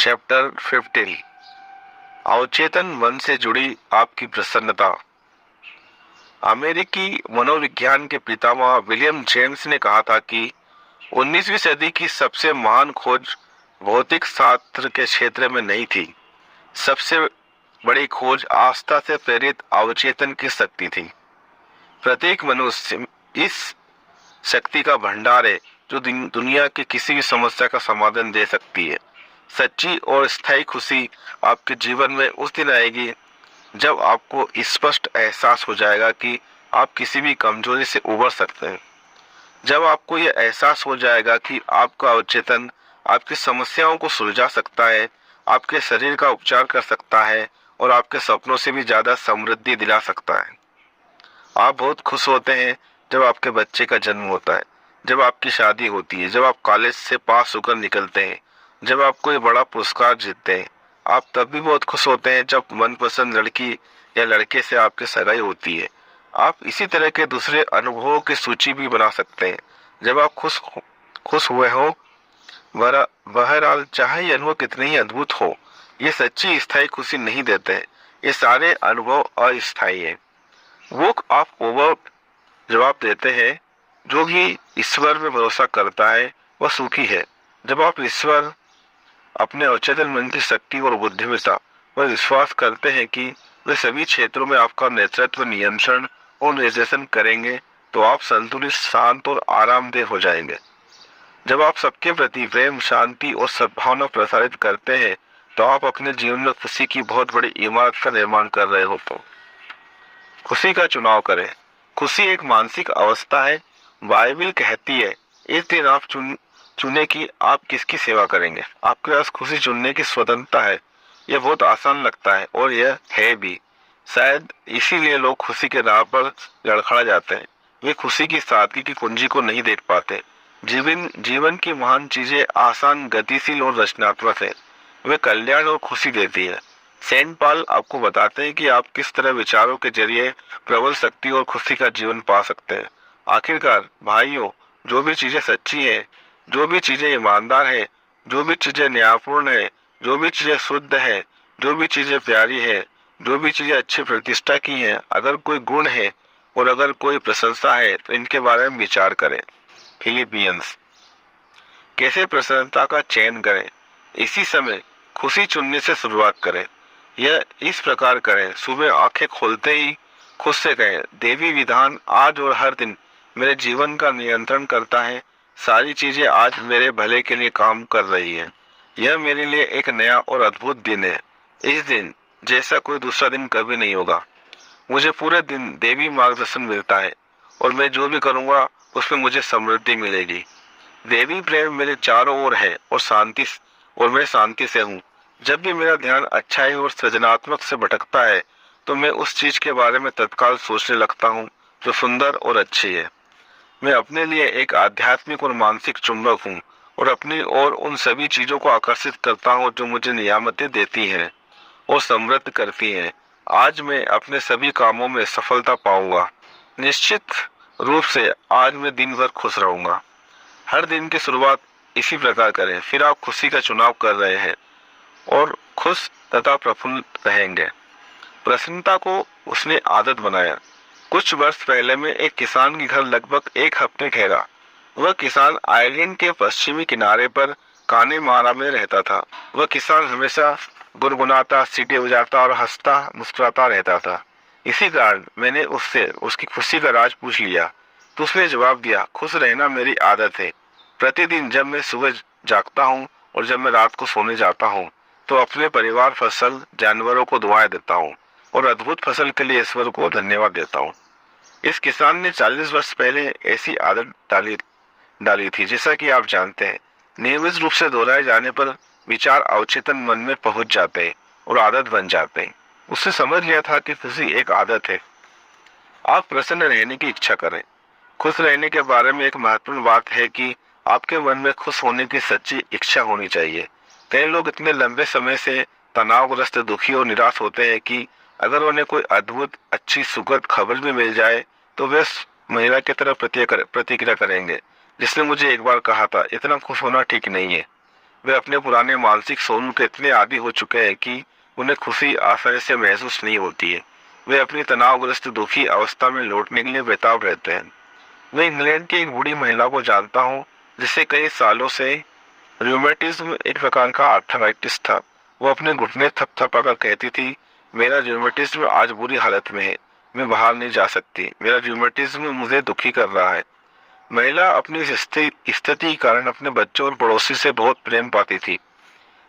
Chapter 15 अवचेतन मन से जुड़ी आपकी प्रसन्नता। अमेरिकी मनोविज्ञान के पितामह विलियम जेम्स ने कहा था कि 19वीं सदी की सबसे महान खोज भौतिक शास्त्र के क्षेत्र में नहीं थी। सबसे बड़ी खोज आस्था से प्रेरित अवचेतन की शक्ति थी। प्रत्येक मनुष्य इस शक्ति का भंडार है जो दुनिया की किसी भी समस्या का समाधान दे सकती है। सच्ची और स्थायी खुशी आपके जीवन में उस दिन आएगी जब आपको स्पष्ट एहसास हो जाएगा कि आप किसी भी कमजोरी से उबर सकते हैं। जब आपको यह एहसास हो जाएगा कि आपका अवचेतन आपकी समस्याओं को सुलझा सकता है, आपके शरीर का उपचार कर सकता है और आपके सपनों से भी ज्यादा समृद्धि दिला सकता है। आप बहुत खुश होते हैं जब आपके बच्चे का जन्म होता है, जब आपकी शादी होती है, जब आप कॉलेज से पास होकर निकलते हैं, जब आप कोई बड़ा पुरस्कार जीतते हैं। आप तब भी बहुत खुश होते हैं जब मनपसंद लड़की या लड़के से आपकी सगाई होती है। आप इसी तरह के दूसरे अनुभवों की सूची भी बना सकते हैं जब आप खुश हुए हो। बहरहाल चाहे ये अनुभव कितने ही अद्भुत हो, ये सच्ची स्थायी खुशी नहीं देते हैं। ये सारे अनुभव अस्थायी है। वो आप ओवर जवाब देते हैं, जो भी ईश्वर में भरोसा करता है वह सुखी है। जब आप ईश्वर, अपने अवचेतन मन की शक्ति और बुद्धिमत्ता पर विश्वास करते हैं कि वे सभी क्षेत्रों में आपका नेतृत्व, नियंत्रण और निर्देशन करेंगे, तो आप संतुलित, शांत और आरामदेह हो जाएंगे। जब आप सबके प्रति प्रेम, शांति और सद्भावना प्रसारित करते हैं, तो आप अपने जीवन में खुशी की बहुत बड़ी इमारत का निर्माण कर रहे हो। तो खुशी का चुनाव करें। खुशी एक मानसिक अवस्था है। बाइबल कहती है, इस दिन आप चुने कि आप किसकी सेवा करेंगे। आपके पास खुशी चुनने की स्वतंत्रता है। यह बहुत आसान लगता है और यह है भी। शायद इसीलिए लोग खुशी के राह पर लड़खड़ा जाते हैं। वे खुशी की सादगी की कुंजी को नहीं देख पाते। जीवन की महान चीजें आसान, गतिशील और रचनात्मक है। वे कल्याण और खुशी देती है। सेंट पॉल आपको बताते हैं कि आप किस तरह विचारों के जरिए प्रबल शक्ति और खुशी का जीवन पा सकते हैं। आखिरकार भाइयों, जो भी चीजें सच्ची है, जो भी चीजें ईमानदार है, जो भी चीजें न्यायपूर्ण है, जो भी चीजें शुद्ध है, जो भी चीजें प्यारी है, जो भी चीजें अच्छी प्रतिष्ठा की हैं, अगर कोई गुण है और अगर कोई प्रशंसा है, तो इनके बारे में विचार करें। फिलिपियंस। कैसे प्रसन्नता का चयन करें? इसी समय खुशी चुनने से शुरुआत करें। यह इस प्रकार करें, सुबह आंखें खोलते ही खुद से कहें, देवी विधान आज और हर दिन मेरे जीवन का नियंत्रण करता है। सारी चीजें आज मेरे भले के लिए काम कर रही हैं। यह मेरे लिए एक नया और अद्भुत दिन है। इस दिन जैसा कोई दूसरा दिन कभी नहीं होगा। मुझे पूरे दिन देवी मार्गदर्शन मिलता है और मैं जो भी करूंगा उसमें मुझे समृद्धि मिलेगी। देवी प्रेम मेरे चारों ओर है और मैं शांति से हूँ। जब भी मेरा ध्यान अच्छाई और सृजनात्मक से भटकता है, तो मैं उस चीज के बारे में तत्काल सोचने लगता हूँ जो सुंदर और अच्छी है। मैं अपने लिए एक आध्यात्मिक और मानसिक चुंबक हूँ और अपनी ओर उन सभी चीजों को आकर्षित करता हूँ जो मुझे नियामतें देती हैं और समृद्ध करती हैं। आज मैं अपने सभी कामों में सफलता पाऊंगा। निश्चित रूप से आज मैं दिन भर खुश रहूंगा। हर दिन की शुरुआत इसी प्रकार करें, फिर आप खुशी का चुनाव कर रहे हैं और खुश तथा प्रफुल्ल रहेंगे। प्रसन्नता को उसने आदत बनाया। कुछ वर्ष पहले में एक किसान के घर लगभग एक हफ्ते ठहरा। वह किसान आइलैंड के पश्चिमी किनारे पर कानेमारा में रहता था। वह किसान हमेशा गुनगुनाता, सीटी बजाता और हंसता मुस्कुराता रहता था। इसी कारण मैंने उससे उसकी खुशी का राज पूछ लिया, तो उसने जवाब दिया, खुश रहना मेरी आदत है। प्रतिदिन जब मैं सुबह जागता हूँ और जब मैं रात को सोने जाता हूँ, तो अपने परिवार, फसल, जानवरों को दुआएं देता हूँ और अद्भुत फसल के लिए ईश्वर को धन्यवाद देता हूँ। इस किसान ने 40 वर्ष पहले ऐसी आदत डाली थी। जैसा कि आप जानते हैं, नियमित रूप से दोहराए जाने पर विचार अवचेतन मन में पहुंच जाते हैं और आदत बन जाते हैं। उसने समझ लिया था कि खुशी एक आदत है। आप प्रसन्न रहने की इच्छा करें। खुश रहने के बारे में एक महत्वपूर्ण बात है कि आपके मन में खुश होने की सच्ची इच्छा होनी चाहिए। कई लोग इतने लंबे समय से तनावग्रस्त, दुखी और निराश होते हैं कि अगर उन्हें कोई अद्भुत, अच्छी, सुखद खबर भी मिल जाए, तो वे महिला की तरह प्रतिक्रिया करेंगे जिसने मुझे एक बार कहा था, इतना खुश होना ठीक नहीं है। वे अपने पुराने मानसिक सोनू के इतने आदी हो चुके हैं कि उन्हें खुशी आसानी से महसूस नहीं होती है। वे अपनी तनावग्रस्त दुखी अवस्था में लौटने के लिए बेताब रहते हैं। मैं इंग्लैंड की एक बूढ़ी महिला को जानता हूँ जिसे कई सालों से रूमेटिज्म, एक प्रकार का आर्थराइटिस था। वो अपने घुटने थपथपाकर कहती थी, मेरा रूमेटिज्म आज बुरी हालत में है, मैं बाहर नहीं जा सकती, मेरा रूमेटिज्म मुझे दुखी कर रहा है। महिला अपनी इस स्थिति के कारण अपने बच्चों और पड़ोसी से बहुत प्रेम पाती थी।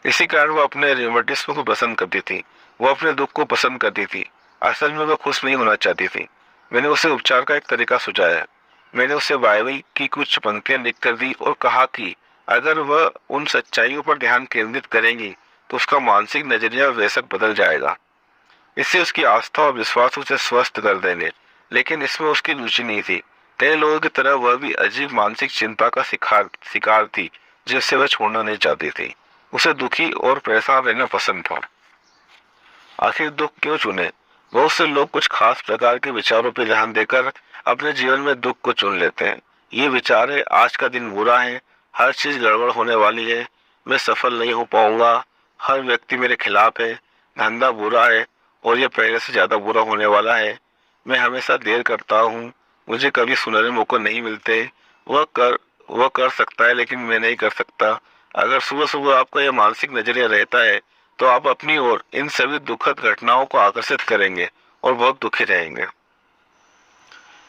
इसी कारण वो अपने रूमेटिज्म को पसंद करती थी, वो अपने दुख को पसंद करती थी। असल में वो खुश नहीं होना चाहती थी। मैंने उसे उपचार का एक तरीका सुझाया। मैंने उसे बाइबल की कुछ पंक्तियां लिख कर दी और कहा कि अगर वह उन सच्चाइयों पर ध्यान केंद्रित करेंगी तो उसका मानसिक नजरिया वैसा बदल जाएगा। इससे उसकी आस्था और विश्वास उसे स्वस्थ कर देंगे। लेकिन इसमें उसकी रुचि नहीं थी। कई लोगों की तरह वह भी अजीब मानसिक चिंता का शिकार थी जिससे वह छोड़ना नहीं चाहती थी। उसे दुखी और परेशान रहना पसंद था। आखिर दुख क्यों चुने? बहुत से लोग कुछ खास प्रकार के विचारों पर ध्यान देकर अपने जीवन में दुख को चुन लेते हैं। ये विचार है, आज का दिन बुरा है, हर चीज गड़बड़ होने वाली है, मैं सफल नहीं हो पाऊंगा, हर व्यक्ति मेरे खिलाफ है, धंधा बुरा है और ये पहले से ज्यादा बुरा होने वाला है, मैं हमेशा देर करता हूँ, मुझे कभी सुनहरे मौके नहीं मिलते, वह कर सकता है लेकिन मैं नहीं कर सकता। अगर सुबह सुबह आपका यह मानसिक नजरिया रहता है तो आप अपनी ओर इन सभी दुखद घटनाओं को आकर्षित करेंगे और बहुत दुखी रहेंगे।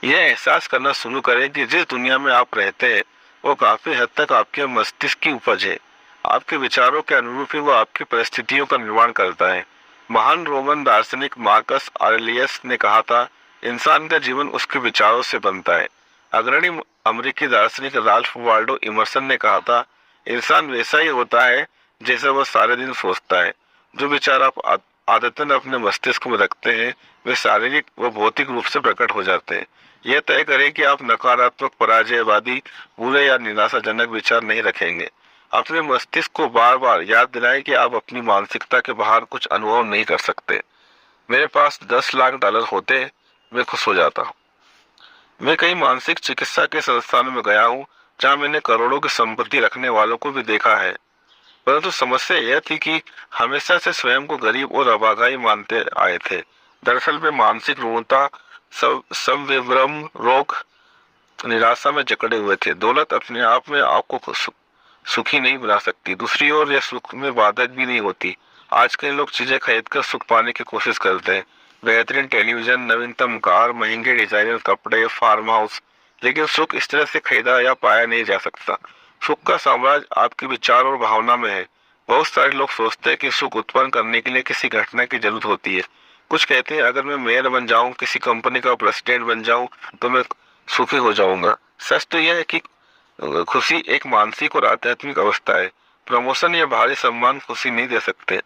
यह एहसास करना शुरू करें कि जिस दुनिया में आप रहते हैं वो काफी हद तक आपके मस्तिष्क की उपज है। आपके विचारों के अनुरूप ही वो आपकी परिस्थितियों का निर्माण करता है। महान रोमन दार्शनिक मार्कस ऑरेलियस ने कहा था, इंसान का जीवन उसके विचारों से बनता है। अग्रणी अमेरिकी दार्शनिक राल्फ वाल्डो इमर्सन ने कहा था, इंसान वैसा ही होता है जैसा वह सारे दिन सोचता है। जो विचार आप आदतन अपने मस्तिष्क में रखते हैं वे शारीरिक व भौतिक रूप से प्रकट हो जाते हैं। यह तय करें कि आप नकारात्मक, पराजयवादी, बुरे या निराशाजनक विचार नहीं रखेंगे। अपने मस्तिष्क को बार बार याद दिलाएं कि आप अपनी मानसिकता के बाहर कुछ अनुभव नहीं कर सकते। मेरे पास 10 लाख डॉलर होते, मैं खुश हो जाता। मैं कई मानसिक चिकित्सा के संस्थानों में गया हूँ जहाँ मैंने करोड़ों की संपत्ति रखने वालों को भी देखा है, परंतु समस्या यह थी कि हमेशा से स्वयं को गरीब और अभागाई मानते आए थे। दरअसल वे मानसिक रूढ़ता, संविभ्रम रोग, निराशा में जकड़े हुए थे। दौलत अपने आप में आपको सुखी नहीं बना सकती, दूसरी ओर यह सुख में बाधक भी नहीं होती। आज के लोग चीजें खरीदकर सुख पाने की कोशिश करते हैं, बेहतरीन टेलीविजन, नवीनतम कार, महंगे डिजाइनर कपड़े, फार्म हाउस, लेकिन सुख इस तरह से खरीदा या पाया नहीं जा सकता। सुख का साम्राज्य आपके विचार और भावना में है। बहुत सारे लोग सोचते हैं कि सुख उत्पन्न करने के लिए किसी घटना की जरूरत होती है। कुछ कहते हैं, अगर मैं मेयर बन जाऊं, किसी कंपनी का प्रेसिडेंट बन जाऊं तो मैं सुखी हो जाऊंगा। सच तो यह है कि खुशी एक मानसिक और आध्यात्मिक अवस्था है। प्रमोशन या भारी सम्मान खुशी नहीं दे सकते।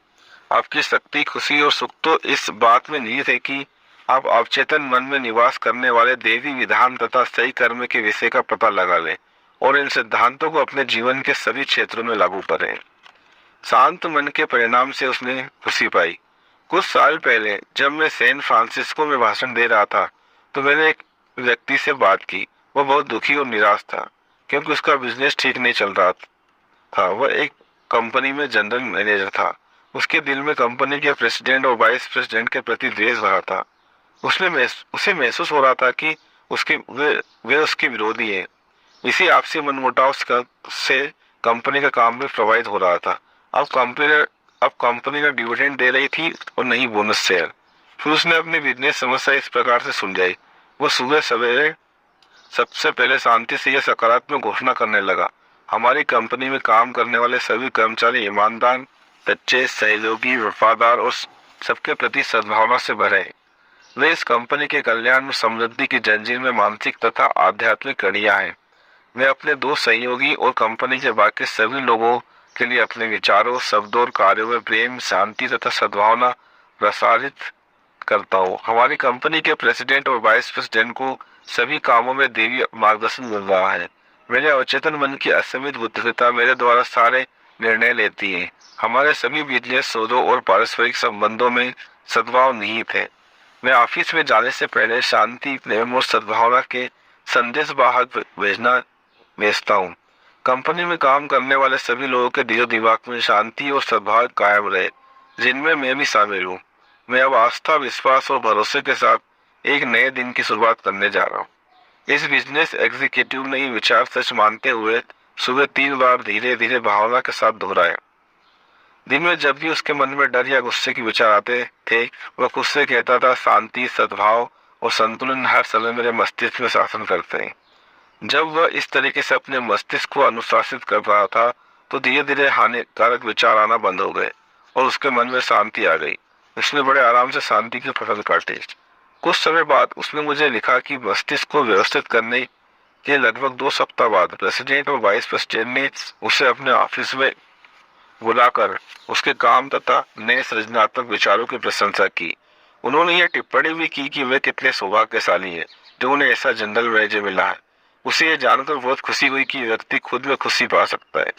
आपकी शक्ति, खुशी और सुख तो इस बात में निहित है कि आप अवचेतन मन में निवास करने वाले देवी विधान तथा सही कर्म के विषय का पता लगा लें और इन सिद्धांतों को अपने जीवन के सभी क्षेत्रों में लागू करें। शांत मन के परिणाम से उसने खुशी पाई। कुछ साल पहले जब मैं सैन फ्रांसिस्को में भाषण दे रहा था तो मैंने एक व्यक्ति से बात की। वह बहुत दुखी और निराश था क्योंकि उसका बिजनेस ठीक नहीं चल रहा था। वह एक कंपनी में जनरल मैनेजर था। उसके दिल में कंपनी के प्रेसिडेंट और वाइस प्रेसिडेंट के प्रति द्वेष भरा था। उसे महसूस हो रहा था कि वे उसके विरोधी हैं। इसी आपसी मनमुटाव से कंपनी का काम भी प्रभावित हो रहा था। अब कंपनी का डिविडेंड दे रही थी और नहीं बोनस शेयर। फिर उसने अपनी बिजनेस समस्या इस प्रकार से सुलझाई। वो सुबह सवेरे सबसे पहले शांति से यह सकारात्मक घोषणा करने लगा, हमारी कंपनी में काम करने वाले सभी कर्मचारी ईमानदार, सच्चे, सहयोगी, वफादार और सबके प्रति सद्भावना से भरे। वे इस कंपनी के कल्याण में समृद्धि की जंजीर में मानसिक तथा आध्यात्मिक कड़ियां हैं। मैं अपने दो सहयोगी और कंपनी के बाकी सभी लोगों के लिए अपने विचारों, शब्दों और कार्यों में प्रेम, शांति तथा सद्भावना प्रसारित करता हूँ। हमारी कंपनी के प्रेसिडेंट और वाइस प्रेसिडेंट को सभी कामों में देवी मार्गदर्शन मिल रहा है। मेरे अवचेतन मन की असीमित बुद्धिमत्ता मेरे द्वारा सारे निर्णय लेती है। हमारे सभी बिजनेस सौदों और पारस्परिक संबंधों में सद्भाव निहित है। मैं ऑफिस में जाने से पहले शांति, प्रेम और सद्भावना के संदेश बाहर भेजता हूँ। कंपनी में काम करने वाले सभी लोगों के दिलो दिमाग में शांति और सद्भाव कायम रहे, जिनमें मैं भी शामिल हूँ। मैं अब आस्था, विश्वास और भरोसे के साथ एक नए दिन की शुरुआत करने जा रहा हूँ। इस बिजनेस एग्जीक्यूटिव ने ये विचार सच मानते हुए सुबह 3 बार धीरे धीरे भावना के साथ दोहराया। दिन में जब भी उसके मन में डर या गुस्से के विचार आते थे, वह खुद से कहता था, शांति, सद्भाव और संतुलन हर समय मेरे मस्तिष्क में शासन करते हैं। जब वह इस तरीके से अपने मस्तिष्क को अनुशासित कर रहा था, तो धीरे धीरे हानिकारक विचार आना बंद हो गए और उसके मन में शांति आ गई। उसने बड़े आराम से शांति की फसल काटी। कुछ समय बाद उसने मुझे लिखा कि मस्तिष्क को व्यवस्थित करने के लगभग 2 सप्ताह बाद प्रेसिडेंट और वाइस प्रेसिडेंट ने उसे अपने ऑफिस में बुलाकर उसके काम तथा नए सृजनात्मक विचारों की प्रशंसा की। उन्होंने यह टिप्पणी भी की कि वे कितने सौभाग्यशाली हैं जो उन्हें ऐसा जनरल मैनेजर मिला है। उसे यह जानकर बहुत खुशी हुई कि व्यक्ति खुद में खुशी पा सकता है,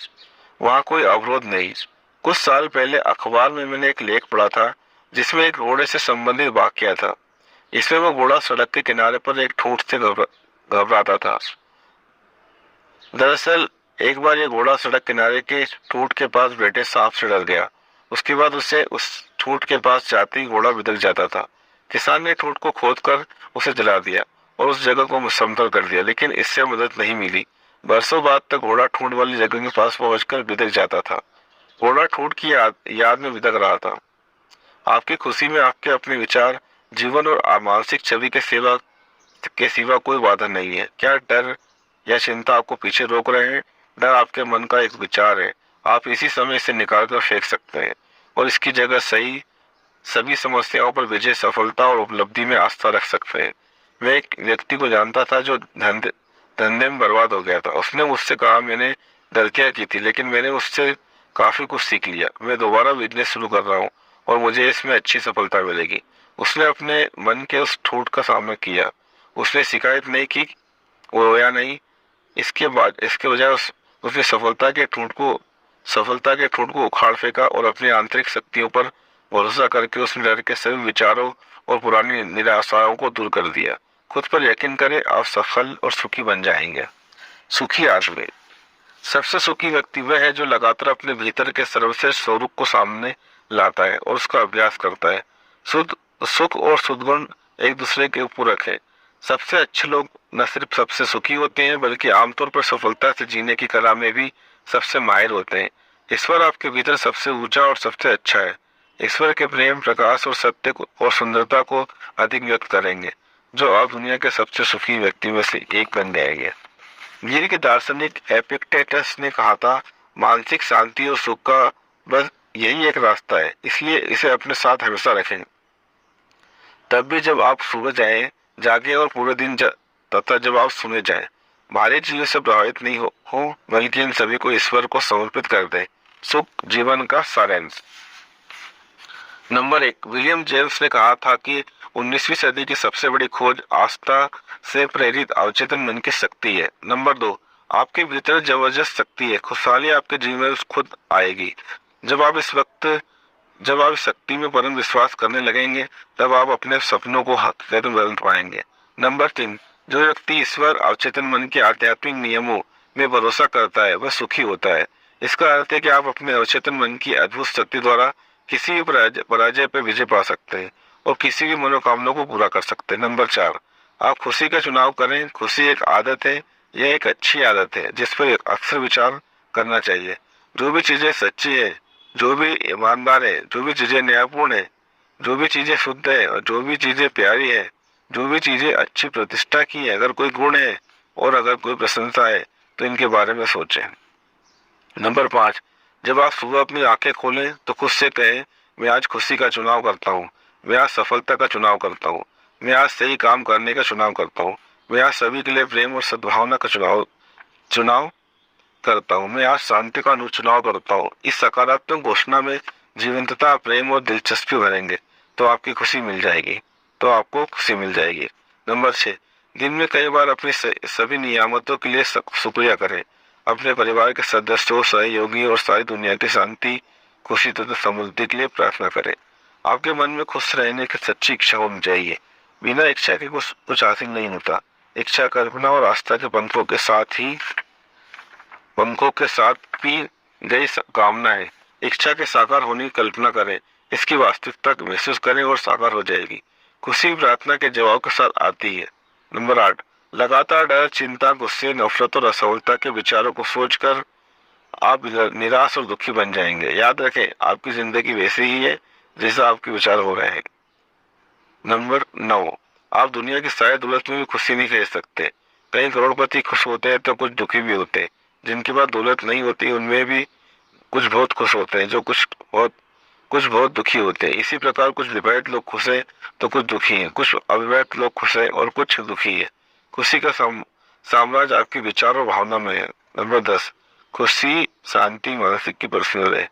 वहाँ कोई अवरोध नहीं। कुछ साल पहले अखबार में मैंने एक लेख पढ़ा था जिसमें एक घोड़े से संबंधित वाकया था। इसमें वह घोड़ा सड़क के किनारे पर एक ठूंठ से घबराता था। दरअसल एक बार ये घोड़ा सड़क किनारे के ठूंठ के पास बैठे सांप से डर गया। उसके बाद उसे उस ठूंठ के पास जाते ही घोड़ा बिदक जाता था। किसान ने ठूंठ को खोदकर उसे जला दिया और उस जगह को समतल कर दिया, लेकिन इससे मदद नहीं मिली। बरसों बाद तक घोड़ा ठूंठ वाली जगह के पास पहुंचकर बिदक जाता था। घोड़ा ठूंठ की याद में बिदक रहा था। आपकी खुशी में आपके अपने विचार, जीवन और मानसिक छवि के सिवा कोई बाधा नहीं है। क्या डर या चिंता आपको पीछे रोक रहे हैं? डर आपके मन का एक विचार है। आप इसी समय इसे निकाल कर फेंक सकते हैं और इसकी जगह सभी समस्याओं पर विजय, सफलता और उपलब्धि में आस्था रख सकते हैं। मैं एक व्यक्ति को जानता था जो धंधे में बर्बाद हो गया था। उसने मुझसे कहा, मैंने गलतियां की थी लेकिन मैंने उससे काफी कुछ सीख लिया। मैं दोबारा बिजनेस शुरू कर रहा हूँ और मुझे इसमें अच्छी सफलता मिलेगी। उसने अपने मन के उस ठूंठ का सामना किया। उसने शिकायत नहीं की, वो रोया नहीं। इसके बजाय उसने सफलता के ठूंठ को उखाड़ फेंका और अपनी आंतरिक शक्तियों पर भरोसा करके उसने डर के सभी विचारों और पुरानी निराशाओं को दूर कर दिया। खुद पर यकीन करें, आप सफल और सुखी बन जाएंगे। सुखी आदमी, सबसे सुखी व्यक्ति वह है जो लगातार अपने भीतर के सर्वश्रेष्ठ स्वरूप को सामने लाता है और उसका अभ्यास करता है। सुख और सद्गुण एक दूसरे के पूरक है। सबसे अच्छे लोग न सिर्फ सबसे सुखी होते हैं बल्कि आमतौर पर सफलता से जीने की कला में भी सबसे माहिर होते हैं। ईश्वर आपके भीतर सबसे ऊंचा और सबसे अच्छा है। ईश्वर के प्रेम, प्रकाश और सत्य और सुंदरता को अधिक व्यक्त करेंगे, जो आप दुनिया के सबसे सुखी व्यक्ति में से एक बन जाएंगे। ग्रीक के दार्शनिक एपिक्टेटस ने कहा था, मानसिक शांति और सुख का बस यही एक रास्ता है, इसलिए इसे अपने साथ हमेशा रखें। तब भी जब आप सुबह जागे और पूरे दिन तथा जब आप सुने जाएं, भारी चीजों से प्रभावित नहीं हो वहीं इन सभी को ईश्वर को समर्पित कर दें। सुख जीवन का सारांश। नंबर 1, विलियम जेम्स ने कहा था कि 19वीं सदी की सबसे बड़ी खोज आस्था से प्रेरित अवचेतन मन की शक्ति है। नंबर 2, आपके भीतर जबरदस्त शक्ति है। खुशहाली आपके जीवन में खुद आएगी। जब आप इस शक्ति में परम विश्वास करने लगेंगे, तब आप अपने सपनों को हकीकत में बदल पाएंगे। नंबर 3, जो व्यक्ति ईश्वर, अवचेतन मन के आध्यात्मिक नियमों में भरोसा करता है, वह सुखी होता है। इसका अर्थ है कि आप अपने अवचेतन मन की अद्भुत शक्ति द्वारा किसी भी पराजय पर विजय पा सकते हैं और किसी भी मनोकामना को पूरा कर सकते हैं। नंबर 4, आप खुशी का चुनाव करें। खुशी एक आदत है, यह एक अच्छी आदत है जिस पर अक्सर विचार करना चाहिए। जो भी चीजें सच्ची है, जो भी ईमानदार है, जो भी चीजें न्यायपूर्ण है, जो भी चीजें शुद्ध है और जो भी चीजें प्यारी है, जो भी चीजें अच्छी प्रतिष्ठा की है, अगर कोई गुण है और अगर कोई प्रशंसा है तो इनके बारे में सोचें। नंबर 5, जब आप सुबह अपनी आंखें खोलें तो खुद से कहें, मैं आज खुशी का चुनाव करता हूँ, मैं आज सफलता का चुनाव करता हूँ, मैं आज सही काम करने का चुनाव करता हूँ, मैं आज सभी के लिए प्रेम और सद्भावना का चुनाव करता हूँ, मैं आज शांति का चुनाव करता हूँ। इस सकारात्मक घोषणा में जीवंतता, प्रेम और दिलचस्पी भरेंगे तो आपको खुशी मिल जाएगी। नंबर 6, दिन में कई बार अपनी सभी नियामतों के लिए शुक्रिया करें। अपने परिवार के सदस्यों, सहयोगी और सारी दुनिया की शांति, खुशी तथा समृद्धि के लिए प्रार्थना करें। आपके मन में खुश रहने की सच्ची इच्छा होनी चाहिए। बिना इच्छा के कुछ हासिल नहीं होता। इच्छा, कल्पना और आस्था के पंथों के साथ ही पंखों के साथ पी गई कामनाएं इच्छा के साकार होने की कल्पना करें, इसकी वास्तविकता महसूस करें और साकार हो जाएगी। खुशी प्रार्थना के जवाब के साथ आती है। नंबर 8, लगातार डर, चिंता, गुस्से, नफरत और असफलता के विचारों को सोचकर आप निराश और दुखी बन जाएंगे। याद रखें, आपकी जिंदगी वैसी ही है जैसा आपके विचार हो रहे हैं। नंबर 9, आप दुनिया की सारी दौलत में भी खुशी नहीं खरीद सकते। कई करोड़पति खुश होते हैं तो कुछ दुखी भी होते हैं। जिनके पास दौलत नहीं होती उनमें भी कुछ बहुत खुश होते हैं, जो कुछ बहुत दुखी होते हैं। इसी प्रकार कुछ विवाहित लोग खुश हैं तो कुछ दुखी हैं, कुछ अविवाहित लोग खुश हैं और कुछ दुखी है। खुशी का साम्राज्य आपके विचार और भावना में है। नंबर 10, खुशी शांति मानसिक की परिस्थिति है।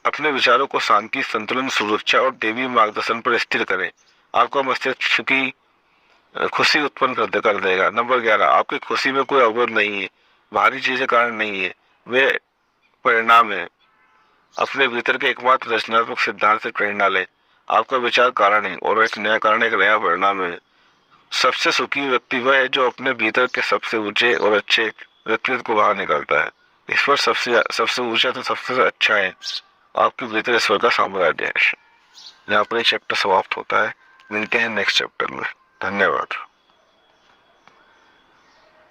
अपने विचारों को शांति, संतुलन, सुरक्षा और देवी मार्गदर्शन पर स्थिर करें। आपका मस्तिष्क की खुशी उत्पन्न कर देगा। नंबर 11, आपकी खुशी में कोई अवरोध नहीं है, बाहरी चीजें कारण नहीं है, वे परिणाम है। अपने भीतर के एकमात्र रचनात्मक सिद्धांत से प्रेरणा लें। आपका विचार कारण है और एक नया कारण, एक नया परिणाम है। सबसे सुखी व्यक्ति वह है जो अपने भीतर के सबसे ऊंचे और अच्छे व्यक्तित्व को बाहर निकालता है। ईश्वर सबसे ऊंचा तो सबसे अच्छा है। आपके भीतर ईश्वर का साम्राज्य है। यहाँ पर चैप्टर समाप्त होता है। मिलते हैं नेक्स्ट चैप्टर में। धन्यवाद।